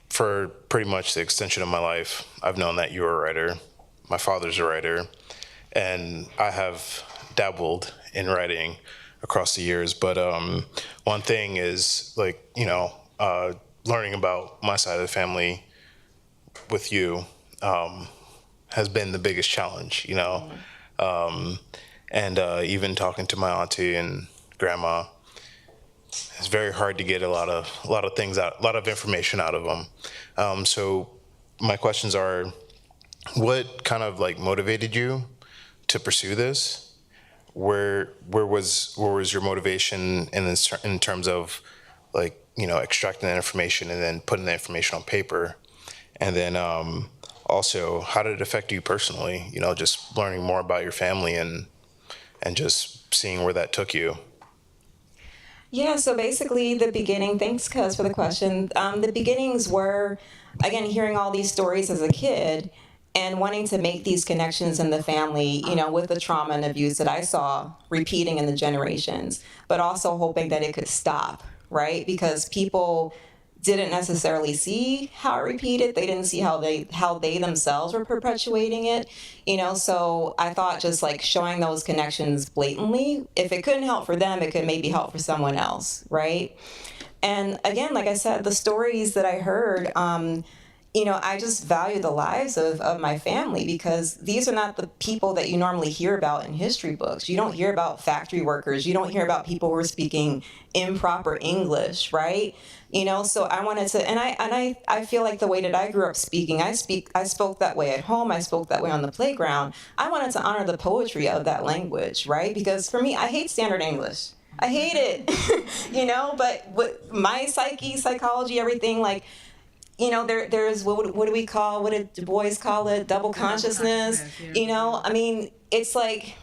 for pretty much the extension of my life, I've known that you're a writer. My father's a writer, and I have dabbled in writing across the years. But one thing is, like, learning about my side of the family with you has been the biggest challenge, and even talking to my auntie and grandma, it's very hard to get a lot of things out, a lot of information out of them. So my questions are, what kind of like motivated you to pursue this? Where was your motivation in terms of like, extracting that information and then putting the information on paper? And then also, how did it affect you personally? Just learning more about your family and just seeing where that took you. Yeah, so basically the beginning, thanks Cuz for the question. The beginnings were, again, hearing all these stories as a kid and wanting to make these connections in the family, with the trauma and abuse that I saw repeating in the generations, but also hoping that it could stop, right? Because people didn't necessarily see how it repeated. They didn't see how they themselves were perpetuating it, so I thought just like showing those connections blatantly, if it couldn't help for them, it could maybe help for someone else, right? And again, like I said, the stories that I heard, I just value the lives of my family, because these are not the people that you normally hear about in history books. You don't hear about factory workers. You don't hear about people who are speaking improper English, right? So I wanted to, and I feel like the way that I grew up speaking, I spoke that way at home. I spoke that way on the playground. I wanted to honor the poetry of that language, right? Because for me, I hate standard English. I hate it, but with my psychology, everything, like, there's what do we call, what did Du Bois call it? Double consciousness. I mean, it's like,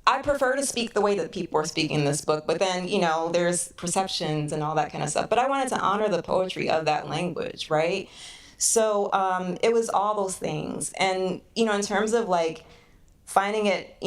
I prefer to speak the way that people are speaking in this book, but then, there's perceptions and all that kind of stuff. But I wanted to honor the poetry of that language, right? So it was all those things. And, in terms of like finding it,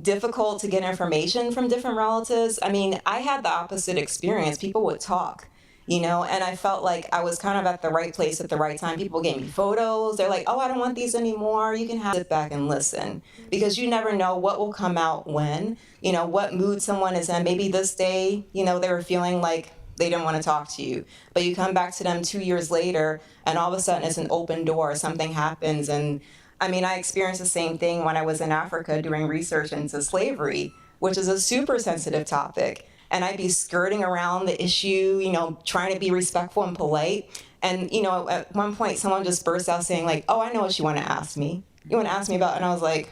difficult to get information from different relatives, I mean, I had the opposite experience. People would talk. And I felt like I was kind of at the right place at the right time. People gave me photos. They're like, oh, I don't want these anymore. You can sit back and listen, because you never know what will come out when, what mood someone is in. Maybe this day, they were feeling like they didn't want to talk to you, but you come back to them 2 years later and all of a sudden it's an open door, something happens. And I mean, I experienced the same thing when I was in Africa doing research into slavery, which is a super sensitive topic. And I'd be skirting around the issue, trying to be respectful and polite. And, at one point, someone just burst out saying, like, oh, I know what you want to ask me. You want to ask me about, and I was like,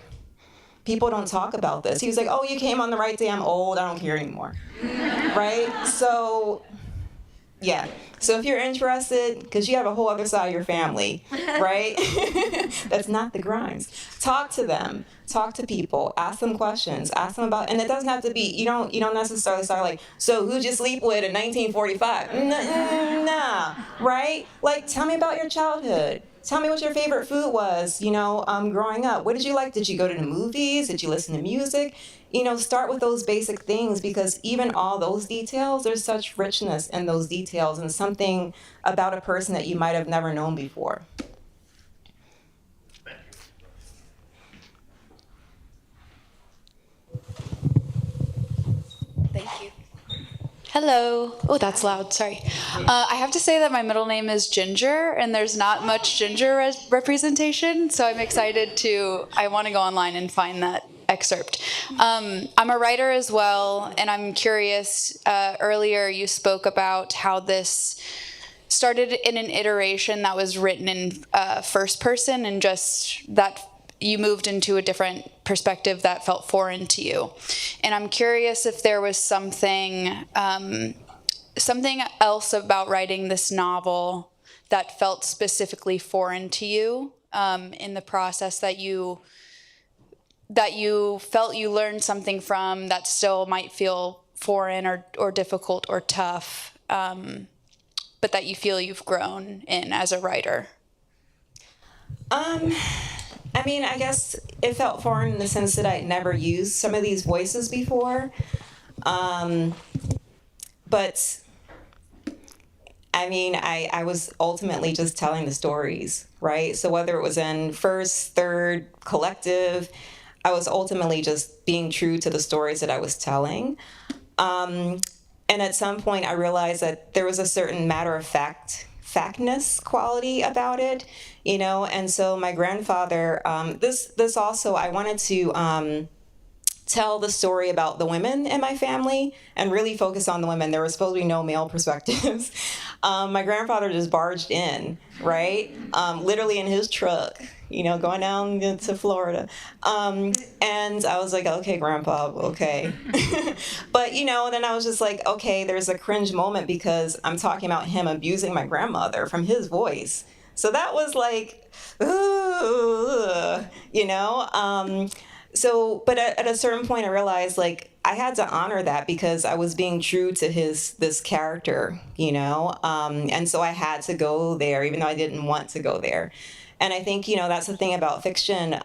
people don't talk about this. He was like, oh, you came on the right day. I'm old. I don't care anymore. Right? So Yeah. So if you're interested, because you have a whole other side of your family, right? That's not the Grimes. Talk to them. Talk to people. Ask them questions. Ask them about, and it doesn't have to be. You don't necessarily start like, so who'd you sleep with in 1945? Nah, right? Like, tell me about your childhood. Tell me what your favorite food was, growing up. What did you like? Did you go to the movies? Did you listen to music? Start with those basic things, because even all those details, there's such richness in those details and something about a person that you might have never known before. Thank you. Hello. Oh, that's loud. Sorry. I have to say that my middle name is Ginger, and there's not much Ginger representation, so I'm excited I want to go online and find that excerpt. I'm a writer as well, and I'm curious, earlier you spoke about how this started in an iteration that was written in first person, and just that you moved into a different perspective that felt foreign to you. And I'm curious if there was something else about writing this novel that felt specifically foreign to you in the process that you felt you learned something from that still might feel foreign or difficult or tough, but that you feel you've grown in as a writer. I guess it felt foreign in the sense that I'd never used some of these voices before. But I was ultimately just telling the stories, right? So whether it was in first, third, collective, I was ultimately just being true to the stories that I was telling. And at some point I realized that there was a certain factness quality about it, and so my grandfather, this also, I wanted to tell the story about the women in my family and really focus on the women. There was supposed to be no male perspectives. My grandfather just barged in, right? Literally in his truck, going down to Florida. And I was like, okay, Grandpa, okay. But, then I was just like, okay, there's a cringe moment because I'm talking about him abusing my grandmother from his voice. So that was like, ooh, but at a certain point I realized like I had to honor that because I was being true to this character, and so I had to go there even though I didn't want to go there. And I think, that's the thing about fiction.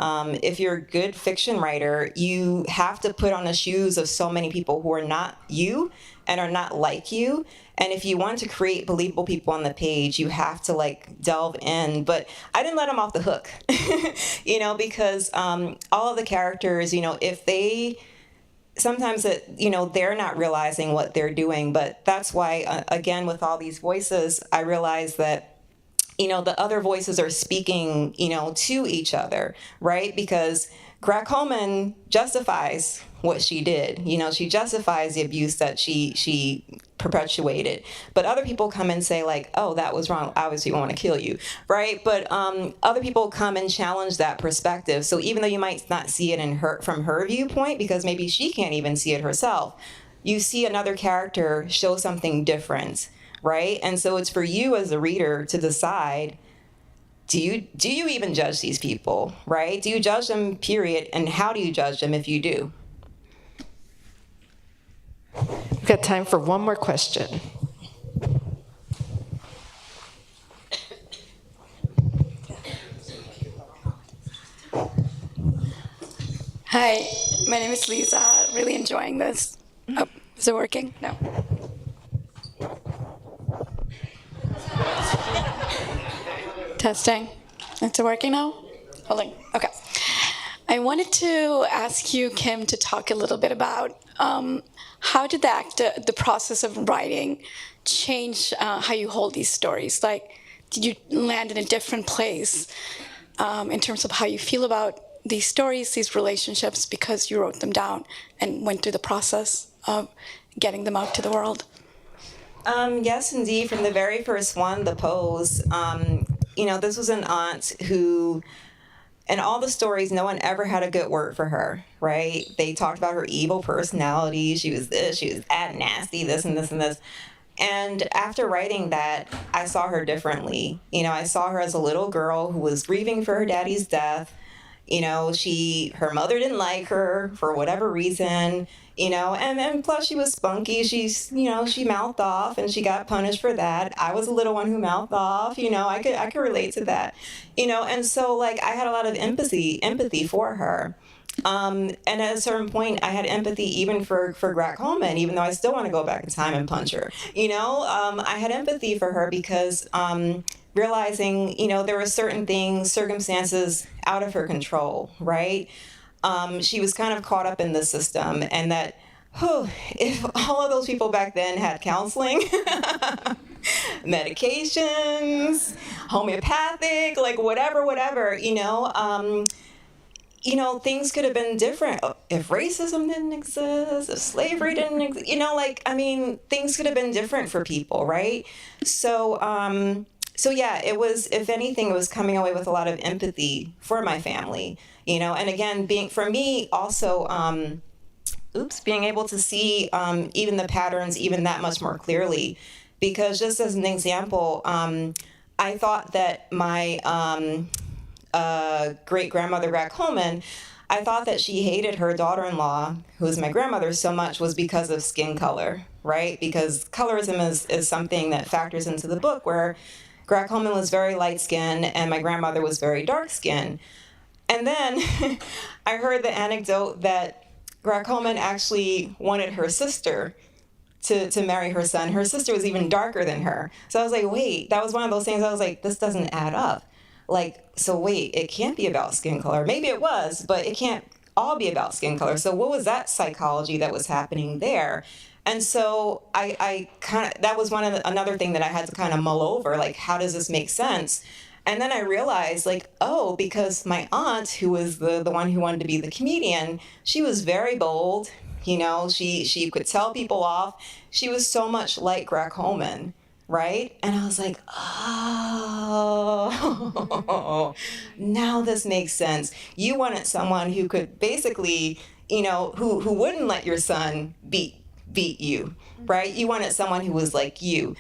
If you're a good fiction writer, you have to put on the shoes of so many people who are not you and are not like you. And if you want to create believable people on the page, you have to delve in. But I didn't let them off the hook, because all of the characters, if they sometimes they're not realizing what they're doing. But that's why, again, with all these voices, I realized that the other voices are speaking, to each other, right? Because Coleman justifies what she did. She justifies the abuse that she perpetuated. But other people come and say oh, that was wrong. Obviously, we want to kill you, right? But other people come and challenge that perspective. So even though you might not see it from her viewpoint, because maybe she can't even see it herself, you see another character show something different. Right? And so it's for you as a reader to decide, do you even judge these people, right? Do you judge them, period? And how do you judge them if you do? We've got time for one more question. Hi, my name is Lisa. Really enjoying this. Oh, is it working? No. Testing. Is it working now? Holding. Okay. I wanted to ask you, Kim, to talk a little bit about how did the process of writing change how you hold these stories? Did you land in a different place in terms of how you feel about these stories, these relationships, because you wrote them down and went through the process of getting them out to the world? Yes, indeed. From the very first one, The Pose, this was an aunt who, in all the stories, no one ever had a good word for her, right? They talked about her evil personality. She was this, she was that, nasty, this and this and this. And after writing that, I saw her differently. I saw her as a little girl who was grieving for her daddy's death. Her mother didn't like her for whatever reason, and plus she was spunky. She mouthed off and she got punished for that. I was a little one who mouthed off, I could relate to that, and so like I had a lot of empathy for her. And at a certain point, I had empathy even for Coleman, even though I still want to go back in time and punch her. I had empathy for her because realizing, there were certain things, circumstances out of her control, right? She was kind of caught up in the system, and that, if all of those people back then had counseling, medications, homeopathic, like whatever, things could have been different if racism didn't exist, if slavery didn't exist, things could have been different for people, right? So yeah, it was, if anything, it was coming away with a lot of empathy for my family, and again, being able to see even the patterns even that much more clearly, because just as an example, I thought that my great-grandmother Coleman, I thought that she hated her daughter-in-law, who was my grandmother, so much was because of skin color, right? Because colorism is something that factors into the book, where Coleman was very light-skinned and my grandmother was very dark-skinned. And then I heard the anecdote that Coleman actually wanted her sister to marry her son. Her sister was even darker than her. So I was like, wait, that was one of those things I was like, this doesn't add up. Like, so wait, it can't be about skin color. Maybe it was, but it can't all be about skin color. So what was that psychology that was happening there? And so I kind of, that was another thing that I had to kind of mull over, like, how does this make sense? And then I realized, like, oh, because my aunt, who was the one who wanted to be the comedian, she was very bold. She could tell people off. She was so much like Coleman, right? And I was like, oh, now this makes sense. You wanted someone who could basically, who wouldn't let your son beat you, right? You wanted someone who was like you,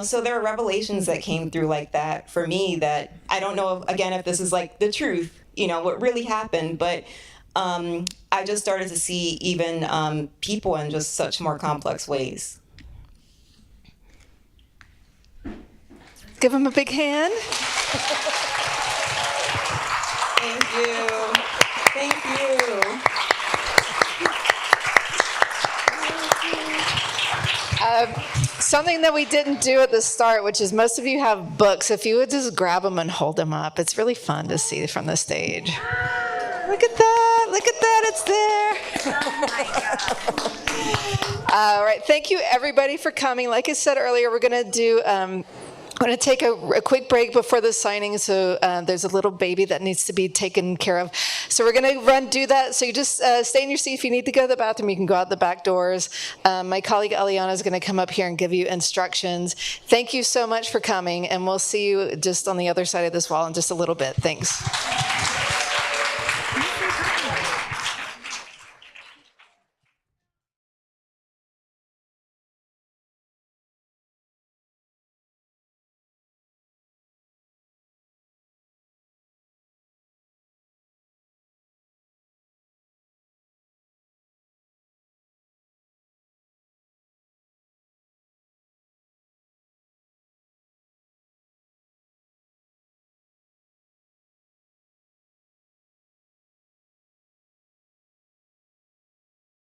so there are revelations that came through like that for me that I don't know, again, if this is like the truth, what really happened, but I just started to see even people in just such more complex ways. Give him a big hand. Thank you. Thank you. Something that we didn't do at the start, which is most of you have books. If you would just grab them and hold them up, it's really fun to see from the stage. Look at that. Look at that. It's there. Oh my God. All right. Thank you, everybody, for coming. Like I said earlier, we're going to do... I'm going to take a quick break before the signing, so there's a little baby that needs to be taken care of. So we're going to do that. So you just stay in your seat. If you need to go to the bathroom, you can go out the back doors. My colleague Eliana is going to come up here and give you instructions. Thank you so much for coming, and we'll see you just on the other side of this wall in just a little bit. Thanks.